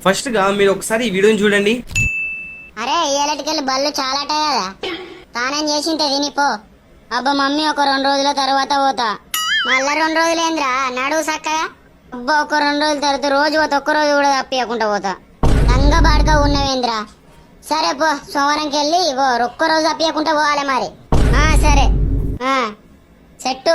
First గా మీరు ఒకసారి ఈ వీడియోని చూడండి. అరే ఇయ్యాలటికెళ్ళి బళ్ళు చాలా కదా, తానం చేసింటే తినిపో. అబ్బా మమ్మీ ఒక 2 రోజుల తర్వాత పోతా. మళ్ళా 2 రోజులేంద్రా నడువు సక్కగా. అబ్బా ఒక 2 రోజుల తర్వాత రోజు పోతా, ఒక్క రోజు కూడా తప్పియకుండా పోతా. లంగా బాడుగా ఉన్నవేంద్రా. సరే పో, సోమవారంకి వెళ్ళి ఒక్క రోజు తప్పియకుండా పోవాలి మరి. సరే చెట్టు.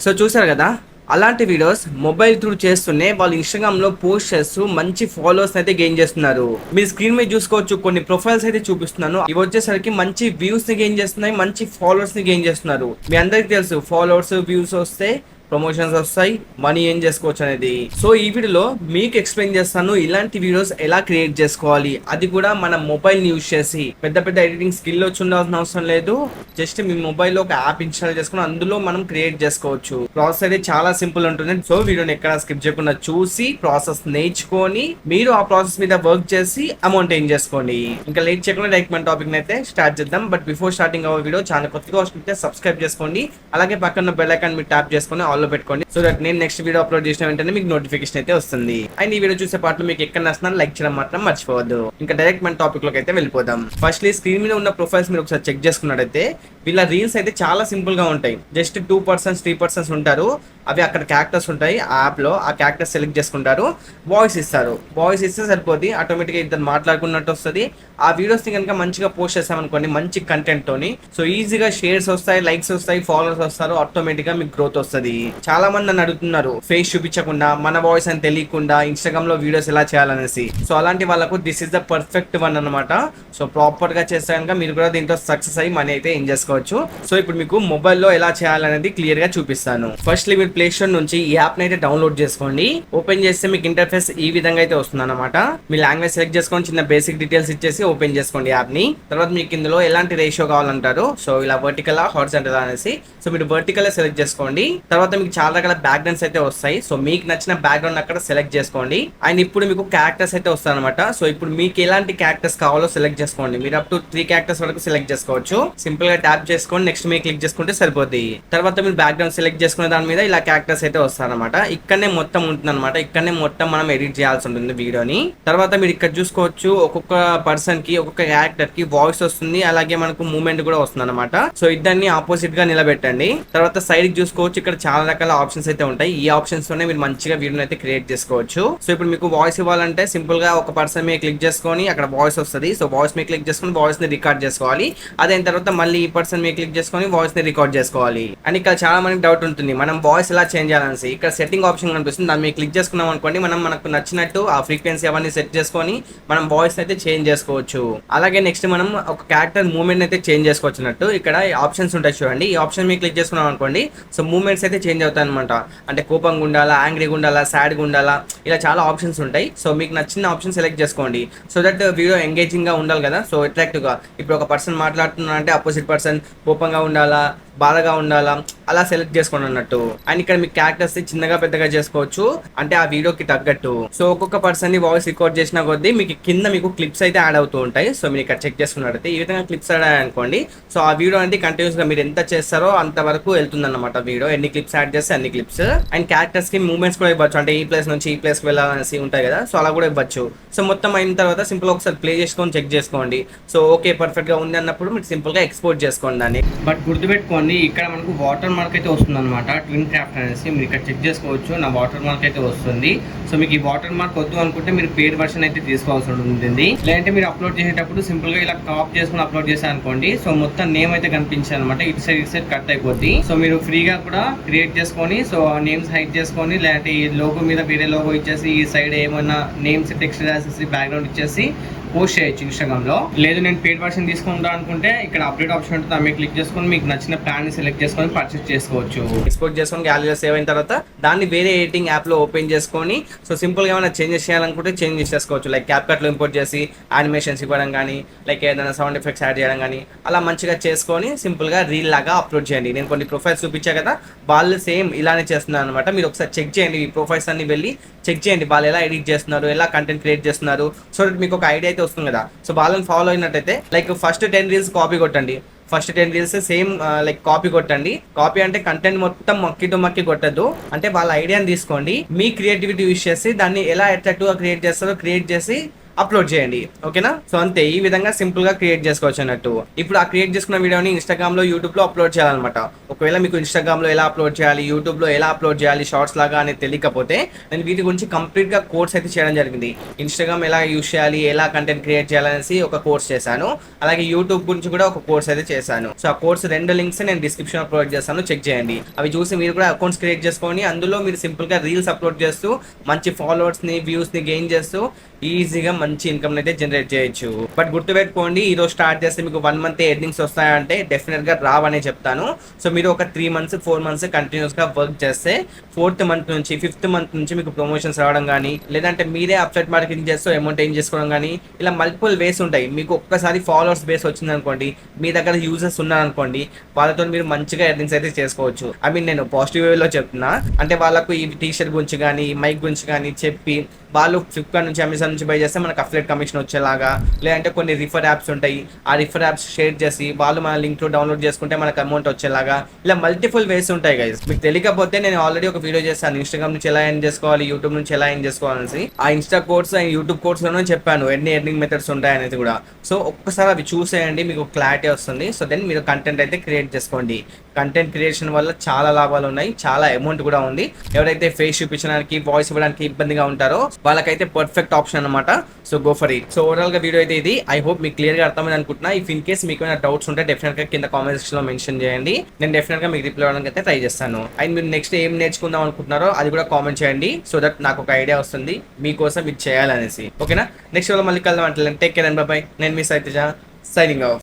సో చూసారు కదా, అలాంటి వీడియోస్ మొబైల్ త్రూ చేస్తూనే వాళ్ళు ఇన్స్టాగ్రామ్ లో పోస్ట్ చేస్తూ మంచి ఫాలోవర్స్ అయితే గెయిన్ చేస్తున్నారు. మీరు స్క్రీన్ మీద చూసుకోవచ్చు, కొన్ని ప్రొఫైల్స్ అయితే చూపిస్తున్నాను. ఇవి వచ్చేసరికి మంచి వ్యూస్ ని గెయిన్ చేస్తున్నాయి, మంచి ఫాలోవర్స్ ని గెయిన్ చేస్తున్నారు. మీ అందరికి తెలుసు, ఫాలోవర్స్ వ్యూస్ వస్తే ప్రమోషన్స్ వస్తాయి, మనీ ఏం చేసుకోవచ్చు అనేది. సో ఈ వీడియోలో మీకు ఎక్స్ప్లెయిన్ చేస్తాను ఇలాంటి వీడియోస్ ఎలా క్రియేట్ చేసుకోవాలి, అది కూడా మన మొబైల్ యూజ్ చేసి. పెద్ద పెద్ద ఎడిటింగ్ స్కిల్ వచ్చి ఉండాల్సిన అవసరం లేదు, జస్ట్ మీ మొబైల్ లో ఒక యాప్ ఇన్స్టాల్ చేసుకుని అందులో మనం క్రియేట్ చేసుకోవచ్చు. ప్రాసెస్ అయితే చాలా సింపుల్ ఉంటుంది. సో వీడియోని ఎక్కడ స్కిప్ చేయకుండా చూసి ప్రాసెస్ నేర్చుకొని మీరు ఆ ప్రాసెస్ మీద వర్క్ చేసి అమౌంట్ ఏం చేసుకోండి. ఇంకా లేట్ చేయకుండా డైరెక్ట్ మన టాపిక్ అయితే స్టార్ట్ చేద్దాం. But before starting hour video channel కొత్తగా వస్తుంటే సబ్స్క్రైబ్ చేసుకోండి, అలాగే పక్కన బెల్ ఐకాన్ మీరు ట్యాప్ చేసుకొని లో పెట్టుకోండి. సో దట్ నేను నెక్స్ట్ వీడియో అప్లోడ్ చేసిన వెంటనే మీకు నోటిఫికేషన్ అయితే వస్తుంది. అండ్ ఈ వీడియో చూసే పాటలు మీకు ఎక్కడ నచ్చినా లైక్ చేయడం మాత్రం మర్చిపోవద్దు. ఇంకా డైరెక్ట్ మన టాపిక్ లోకి అయితే వెళ్ళిపోదాం. ఫస్ట్లీ స్క్రీన్ మీద ఉన్న ప్రొఫైల్స్ మీరు ఒకసారి చెక్ చేసుకున్నట్టయితే వీళ్ళ రీల్స్ అయితే చాలా సింపుల్ గా ఉంటాయి. జస్ట్ 2% 3% ఉంటారు. అవి అక్కడ క్యారెక్టర్స్ ఉంటాయి ఆ యాప్ లో. ఆ క్యారెక్టర్స్ సెలెక్ట్ చేసుకుంటారు, వాయిస్ ఇస్తారు. వాయిస్ ఇస్తే సరిపోద్ది, ఆటోమేటిక్ గా ఇద్దరు మాట్లాడుకున్నట్టు వస్తుంది. ఆ వీడియోస్ ని కనుక మంచిగా పోస్ట్ చేసామనుకోండి మంచి కంటెంట్ తోని, సో ఈజీగా షేర్స్ వస్తాయి, లైక్స్ వస్తాయి, ఫాలోవర్స్ వస్తారు, ఆటోమేటిక్ గా మీకు గ్రోత్ వస్తుంది. చాలా మంది నన్ను అడుగుతున్నారు ఫేస్ చూపించకుండా మన వాయిస్ అని తెలియకుండా ఇన్స్టాగ్రామ్ లో వీడియోస్ ఎలా చేయాలనేసి. సో అలాంటి వాళ్ళకు this is the perfect one అనమాట. సో ప్రాపర్ గా చేస్తే కనుక మీరు కూడా దీంట్లో సక్సెస్ అయ్యి మనీ అయితే ఏం చేసుకోవచ్చు. సో ఇప్పుడు మీకు మొబైల్లో ఎలా చేయాలనేది క్లియర్ గా చూపిస్తాను. ఫస్ట్లీ మీరు ప్లే స్టోర్ నుంచి ఈ యాప్ ని అయితే డౌన్లోడ్ చేసుకోండి. ఓపెన్ చేస్తే మీకు ఇంటర్ఫేస్ ఈ విధంగా అయితే వస్తుంది అనమాట. మీ లాంగ్వేజ్ సెలెక్ట్ చేసుకొని చిన్న బేసిక్ డీటెయిల్స్ ఇచ్చేసి ఓపెన్ చేసుకోండి యాప్ ని. తర్వాత మీకు ఇందులో ఎలాంటి రేషియో కావాలంటారు, సో ఇలా వర్టికల్ హారిజాంటల్ అనేసి. సో మీరు వర్టికల్ సెలెక్ట్ చేసుకోండి. తర్వాత మీకు చాలా రకాల బ్యాక్గ్రౌండ్స్ అయితే వస్తాయి. సో మీకు నచ్చిన బ్యాక్గ్రౌండ్ అక్కడ సెలెక్ట్ చేసుకోండి. అండ్ ఇప్పుడు మీకు క్యారెక్టర్స్ అయితే వస్తాయి అనమాట. సో ఇప్పుడు మీకు ఎలాంటి క్యారెక్టర్స్ కావాలో సెలెక్ట్ చేసుకోండి. మీరు అప్ టు 3 క్యారెక్టర్స్ వరకు సెలెక్ట్ చేసుకోవచ్చు. సింపుల్ గా ట్యాప్ చేసుకొని నెక్స్ట్ మీరు క్లిక్ చేసుకుంటే సరిపోద్ది. తర్వాత మీరు బ్యాక్గ్రౌండ్ సెలెక్ట్ చేసుకునే దాని మీద ఇలా క్యారెక్టర్స్ అయితే వస్తారనమాట. ఇక్కడనే మొత్తం ఉంటుంది అనమాట. ఇక్కడనే మొత్తం మనం ఎడిట్ చేయాల్సి ఉంటుంది వీడియోని. తర్వాత మీరు ఇక్కడ చూసుకోవచ్చు, ఒక్కొక్క పర్సన్ కి ఒక్కొక్క క్యారెక్టర్ కి వాయిస్ వస్తుంది, అలాగే మనకు మూవ్మెంట్ కూడా వస్తుంది అనమాట. సో ఇద్దరిని ఆపోజిట్ గా నిలబెట్టండి. తర్వాత సైడ్ కి చూసుకోవచ్చు, ఇక్కడ చాలా రకాల ఆప్షన్స్ అయితే ఉంటాయి. ఈ ఆప్షన్స్ తోనే మీరు మంచిగా వీడియోని అయితే క్రియేట్ చేసుకోవచ్చు. సో ఇప్పుడు మీకు వాయిస్ ఇవ్వాలంటే సింపుల్ గా ఒక పర్సన్ మీద క్లిక్ చేసుకొని అక్కడ వాయిస్ వస్తుంది. సో వాయిస్ మీద క్లిక్ చేసుకొని వాయిస్ ని రికార్డ్ చేసుకోవాలి. అదైన తర్వాత మళ్ళీ ఈ పర్సన్ మీద క్లిక్ చేసుకొని వాయిస్ ని రికార్డ్ చేసుకోవాలి. అండ్ ఇక్కడ చాలా మందికి డౌట్ ఉంటుంది, మనం వాయిస్ ఎలా చేంజ్ చేయాలనేసి. ఇక్కడ సెట్టింగ్ ఆప్షన్ కనిపిస్తుంది, దాన్ని మీరు క్లిక్ చేసుకున్నాం అనుకోండి, మనకు నచ్చినట్టు ఆ ఫ్రీక్వెన్సీ అవన్నీ సెట్ చేసుకొని మనం వాయిస్ అయితే చేంజ్ చేసుకోవచ్చు. అలాగే నెక్స్ట్ మనం ఒక క్యారెక్టర్ మూవ్మెంట్ అయితే చేంజ్ చేసుకోవచ్చు అన్నట్టు. ఇక్కడ ఆప్షన్స్ ఉంటాయి చూడండి, ఈ ఆప్షన్ మీద క్లిక్ చేసుకున్నాం అనుకోండి, సో మూవ్మెంట్స్ అయితే చేంజ్ అవుతాయి అనమాట. అంటే కోపంగా ఉండాలా, యాంగ్రీగా ఉండాలా, సాడ్గా ఉండాలా, ఇలా చాలా ఆప్షన్స్ ఉంటాయి. సో మీకు నచ్చిన ఆప్షన్ సెలెక్ట్ చేసుకోండి, సో దట్ వీడియో ఎంగేజింగ్ గా ఉండాలి కదా. సో అట్రాక్టివ్ గా ఇప్పుడు ఒక పర్సన్ మాట్లాడుతున్నా అంటే అపోజిట్ పర్సన్ కోపంగా ఉండాలా, బాధగా ఉండాలా, అలా సెలెక్ట్ చేసుకోండి అన్నట్టు. అండ్ ఇక్కడ మీ క్యారెక్టర్స్ చిన్నగా పెద్దగా చేసుకోవచ్చు, అంటే ఆ వీడియోకి తగ్గట్టు. సో ఒక్కొక్క పర్సన్ ని వాయిస్ రికార్డ్ చేసిన కొద్దీ మీకు కింద మీకు క్లిప్స్ అయితే యాడ్ అవుతూ ఉంటాయి. సో మీరు ఇక్కడ చెక్ చేసుకున్నట్టయితే ఈ విధంగా క్లిప్స్ యాడ్ అనుకోండి. సో ఆ వీడియో అనేది కంటిన్యూస్ గా మీరు ఎంత చేస్తారో అంత వరకు వెళ్తుంది అన్నమాట వీడియో. ఎన్ని క్లిప్స్ యాడ్ చేస్తే అన్ని క్లిప్స్. అండ్ క్యారెక్టర్స్ కి మూవ్మెంట్స్ కూడా ఇవ్వచ్చు, అంటే ఈ ప్లేస్ నుంచి ఈ ప్లేస్ కి వెళ్ళాలనేసి ఉంటాయి కదా, సో అలా కూడా ఇవ్వచ్చు. సో మొత్తం అయిన తర్వాత సింపుల్ ఒకసారి ప్లే చేసుకొని చెక్ చేసుకోండి. సో ఓకే పర్ఫెక్ట్ గా ఉంది అన్నప్పుడు మీరు సింపుల్ గా ఎక్స్పోర్ట్ చేసుకోండి దాన్ని. బట్ గుర్తుపెట్టుకోండి, ఇక్కడ మనకు వాటర్ మార్క్ అయితే వస్తుంది అనమాట, ట్విన్ క్రాఫ్ట్ అనేసి. మీరు ఇక్కడ చెక్ చేసుకోవచ్చు, నా వాటర్ మార్క్ అయితే వస్తుంది. సో మీకు ఈ వాటర్ మార్క్ వద్దు అనుకుంటే మీరు పేడ్ వర్షన్ అయితే తీసుకోవాల్సి ఉంటుంది. లేదంటే మీరు అప్లోడ్ చేసేటప్పుడు సింపుల్ గా ఇలా క్రాప్ చేసుకుని అప్లోడ్ చేశారు అనుకోండి, సో మొత్తం నేమ్ అయితే కనిపించాయి అనమాట. ఇటు సైడ్ కట్ అయిపోద్ది. సో మీరు ఫ్రీగా కూడా క్రియేట్ చేసుకొని, సో నేమ్స్ హైడ్ చేసుకొని, లేదంటే ఈ లోగో మీద వేరే లోగో ఇచ్చేసి ఈ సైడ్ ఏమైనా నేమ్స్ టెక్స్ట్ రాసేసి బ్యాక్గ్రౌండ్ ఇచ్చేసి పోస్ట్ చేయొచ్చు ఇన్స్టాగ్రామ్ లో. లేదు నేను పేడ్ వర్షన్ తీసుకుంటా అనుకుంటే ఇక్కడ అప్డేట్ ఆప్షన్ ఉంటుంది, దాన్ని క్లిక్ చేసుకొని మీకు నచ్చిన ప్లాన్ ని సెలెక్ట్ చేసుకొని పర్చేస్ చేసుకోవచ్చు. ఎక్స్పోర్ట్ చేసుకొని గ్యాలరీలో సేవ్ అయిన తర్వాత దాన్ని వేరే ఎడిటింగ్ యాప్ లో ఓపెన్ చేసుకొని, సో సింపుల్ గా ఏమైనా చేంజెస్ చేయాలనుకుంటే చేంజ్ చేసుకోవచ్చు. లైక్ క్యాప్కట్ లో ఇంపోర్ట్ చేసి యానిమేషన్స్ ఇవ్వడం కానీ, లైక్ ఏదైనా సౌండ్ ఎఫెక్ట్స్ యాడ్ చేయడం కానీ, అలా మంచిగా చేసుకొని సింపుల్ గా రీల్ లాగా అప్లోడ్ చేయండి. నేను కొన్ని ప్రొఫైల్స్ చూపించా కదా, వాళ్ళు సేమ్ ఇలానే చేస్తున్నారు అనమాట. మీరు ఒకసారి చెక్ చేయండి, ఈ ప్రొఫైల్స్ అన్ని వెళ్ళి చెక్ చేయండి, వాళ్ళు ఎలా ఎడిట్ చేస్తున్నారు, ఎలా కంటెంట్ క్రియేట్ చేస్తున్నారు. సో మీకు ఒక ఐడియా అయితే వస్తుంది కదా. సో వాళ్ళని ఫాలో అయినట్టయితే లైక్ ఫస్ట్ 10 రీల్స్ కాపీ కొట్టండి, first 10 reels same like copy కొట్టండి. కాపీ అంటే కంటెంట్ మొత్తం మక్కి టు మక్కి కొట్టద్దు, అంటే వాళ్ళ ఐడియాని తీసుకోండి, మీ క్రియేటివిటీ యూస్ చేసి దాన్ని ఎలా అట్రాక్టివ్ గా క్రియేట్ చేస్తారో క్రియేట్ చేసి అప్లోడ్ చేయండి. ఓకేనా? సో అంతే, ఈ విధంగా సింపుల్ గా క్రియేట్ చేసుకోవచ్చు అన్నట్టు. ఇప్పుడు ఆ క్రియేట్ చేసుకున్న వీడియోని ఇన్స్టాగ్రామ్ లో, యూట్యూబ్ లో అప్లోడ్ చేయాలన్నమాట. ఒకవేళ మీకు ఇన్స్టాగ్రామ్ లో ఎలా అప్లోడ్ చేయాలి, యూట్యూబ్ లో ఎలా అప్లోడ్ చేయాలి షార్ట్స్ లాగా అనేది తెలియకపోతే నేను వీటి గురించి కంప్లీట్ గా కోర్స్ అయితే చేయడం జరిగింది. ఇన్స్టాగ్రామ్ ఎలా యూస్ చేయాలి, ఎలా కంటెంట్ క్రియేట్ చేయాలనేసి ఒక కోర్స్ చేశాను. అలాగే యూట్యూబ్ గురించి కూడా ఒక కోర్స్ అయితే చేశాను. సో ఆ కోర్స్ 2 లింక్స్ నేను డిస్క్రిప్షన్ అప్లోడ్ చేస్తాను, చెక్ చేయండి. అవి చూసి మీరు కూడా అకౌంట్స్ క్రియేట్ చేసుకొని అందులో మీరు సింపుల్ గా రీల్స్ అప్లోడ్ చేస్తూ మంచి ఫాలోవర్స్ ని, వ్యూస్ ని గెయిన్ చేస్తూ ఈజీగా మంచి ఇన్కమ్ అయితే జనరేట్ చేయొచ్చు. బట్ గుర్తుపెట్టుకోండి, ఈ రోజు స్టార్ట్ చేస్తే మీకు 1 మంత్ ఎర్నింగ్స్ వస్తాయంటే డెఫినెట్ గా రావనే చెప్తాను. సో మీరు ఒక 3 మంత్స్ 4 మంత్స్ కంటిన్యూస్ గా వర్క్ చేస్తే 4th మంత్ నుంచి 5th మంత్ నుంచి మీకు ప్రమోషన్స్ రావడం కానీ, లేదంటే మీరే అప్సెట్ మార్కెటింగ్ చేస్తూ అమౌంట్ ఏం చేసుకోవడం కానీ, ఇలా మల్టిపుల్ వేస్ ఉంటాయి. మీకు ఒక్కసారి ఫాలోవర్స్ బేస్ వచ్చింది అనుకోండి, మీ దగ్గర యూజర్స్ ఉన్నారనుకోండి, వాళ్ళతో మీరు మంచిగా ఎర్నింగ్స్ అయితే చేసుకోవచ్చు. ఐ మీన్ నేను పాజిటివ్ వేలో చెప్తున్నా, అంటే వాళ్ళకు ఈ టీ షర్ట్ గురించి కానీ, మైక్ గురించి కానీ చెప్పి వాళ్ళు ఫ్లిప్కార్ట్ నుంచి, అమెజాన్ నుంచి బై చేస్తే మనకు అఫ్లియేట్ కమిషన్ వచ్చేలాగా, లేదంటే కొన్ని రిఫర్ యాప్స్ ఉంటాయి, ఆ రిఫర్ యాప్స్ షేర్ చేసి వాళ్ళు మన లింక్ లో డౌన్లోడ్ చేసుకుంటే మనకు అమౌంట్ వచ్చేలాగా, ఇలా మల్టిపుల్ వేస్ ఉంటాయి గైస్. మీకు తెలియకపోతే నేను ఆల్రెడీ ఒక వీడియో చేస్తాను, ఇన్స్టాగ్రామ్ నుంచి ఎలా ఎర్న్ చేసుకోవాలి, యూట్యూబ్ నుంచి ఎలా ఎర్న్ చేసుకోవాలని. ఆ Insta course and YouTube course లోనే చెప్పాను ఎన్ని ఎర్నింగ్ మెథడ్స్ ఉంటాయి అనేది కూడా. సో ఒక్కసారి అవి చూసేయండి, మీకు క్లారిటీ వస్తుంది. సో దెన్ మీరు కంటెంట్ అయితే క్రియేట్ చేసుకోండి. కంటెంట్ క్రియేషన్ వల్ల చాలా లాభాలు ఉన్నాయి, చాలా అమౌంట్ కూడా ఉంది. ఎవరైతే ఫేస్ చూపించడానికి, వాయిస్ ఇవ్వడానికి ఇబ్బందిగా ఉంటారో వాళ్ళకైతే పర్ఫెక్ట్ ఆప్షన్ అనమాట. So go for it. So overall గా వీడియో అయితే ఇది. ఐ హోప్ మీకు క్లియర్ గా అర్థమైంది అనుకుంటున్నా. ఇఫ్ ఇన్ కేస్ మీకు ఏమైనా డౌట్స్ ఉంటే డెఫినెట్ గా కింద కామెంట్ సెక్షన్ లో మెన్షన్ చేయండి. నేను డెఫినెట్ గా మీకు రిప్లై అవ్వడానికి అయితే ట్రై చేస్తాను. అండ్ మీరు నెక్స్ట్ ఏం నేర్చుకుందాం అనుకుంటున్నారో అది కూడా కామెంట్ చేయండి, సో దట్ నాకు ఒక ఐడియా వస్తుంది మీకోసం ఇది చేయాలనేసి. ఓకేనా? నెక్స్ట్ మళ్ళీ కలుద్దాం అంటే టేక్ కేర్ అండ్ బై. నేను మీ సైతేజ, సైనింగ్ ఆఫ్.